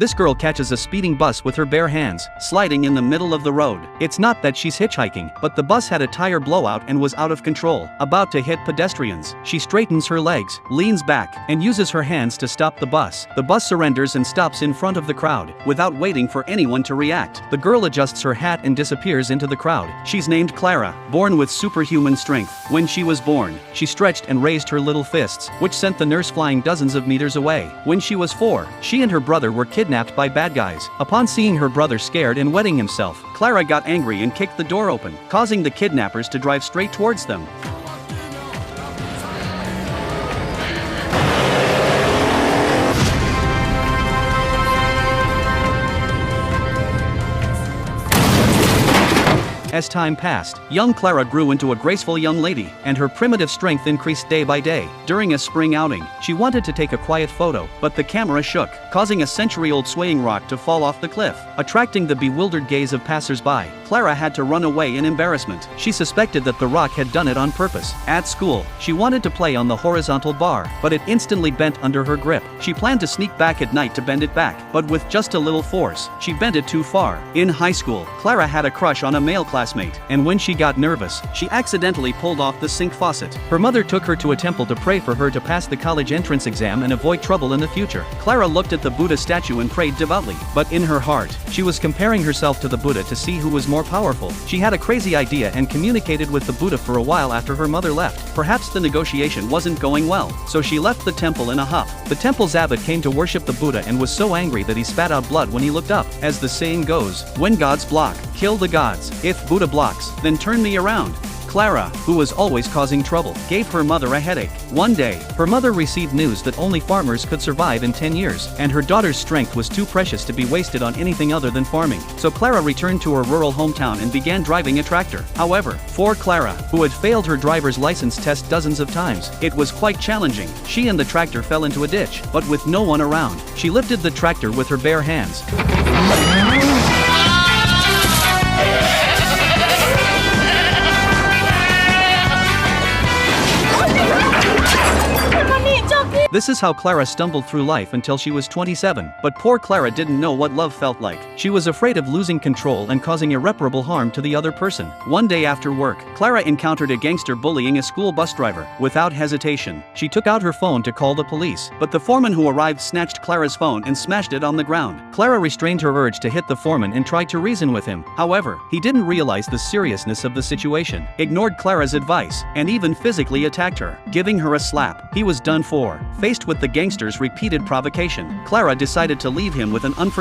This girl catches a speeding bus with her bare hands, sliding in the middle of the road. It's not that she's hitchhiking, but the bus had a tire blowout and was out of control, about to hit pedestrians. She straightens her legs, leans back, and uses her hands to stop the bus. The bus surrenders and stops in front of the crowd, without waiting for anyone to react. The girl adjusts her hat and disappears into the crowd. She's named Clara, born with superhuman strength. When she was born, she stretched and raised her little fists, which sent the nurse flying dozens of meters away. When she was 4, she and her brother were kidnapped by bad guys. Upon seeing her brother scared and wetting himself, Clara got angry and kicked the door open, causing the kidnappers to drive straight towards them. As time passed, young Clara grew into a graceful young lady, and her primitive strength increased day by day. During a spring outing, she wanted to take a quiet photo, but the camera shook, causing a century-old swaying rock to fall off the cliff, attracting the bewildered gaze of passers-by. Clara had to run away in embarrassment. She suspected that the rock had done it on purpose. At school, she wanted to play on the horizontal bar, but it instantly bent under her grip. She planned to sneak back at night to bend it back, but with just a little force, she bent it too far. In high school, Clara had a crush on a male classmate, and when she got nervous, she accidentally pulled off the sink faucet. Her mother took her to a temple to pray for her to pass the college entrance exam and avoid trouble in the future. Clara looked at the Buddha statue and prayed devoutly, but in her heart, she was comparing herself to the Buddha to see who was more powerful. She had a crazy idea and communicated with the Buddha for a while after her mother left. Perhaps the negotiation wasn't going well, so she left the temple in a huff. The temple's abbot came to worship the Buddha and was so angry that he spat out blood when he looked up. As the saying goes, when gods block, kill the gods. If Buddha blocks, then turn me around. Clara, who was always causing trouble, gave her mother a headache. One day, her mother received news that only farmers could survive in 10 years, and her daughter's strength was too precious to be wasted on anything other than farming. So Clara returned to her rural hometown and began driving a tractor. However, for Clara, who had failed her driver's license test dozens of times, it was quite challenging. She and the tractor fell into a ditch, but with no one around, she lifted the tractor with her bare hands. This is how Clara stumbled through life until she was 27, but poor Clara didn't know what love felt like. She was afraid of losing control and causing irreparable harm to the other person. One day after work, Clara encountered a gangster bullying a school bus driver. Without hesitation, she took out her phone to call the police, but the foreman who arrived snatched Clara's phone and smashed it on the ground. Clara restrained her urge to hit the foreman and tried to reason with him. However, he didn't realize the seriousness of the situation, ignored Clara's advice, and even physically attacked her, giving her a slap. He was done for. Faced with the gangster's repeated provocation, Clara decided to leave him with an unforgettable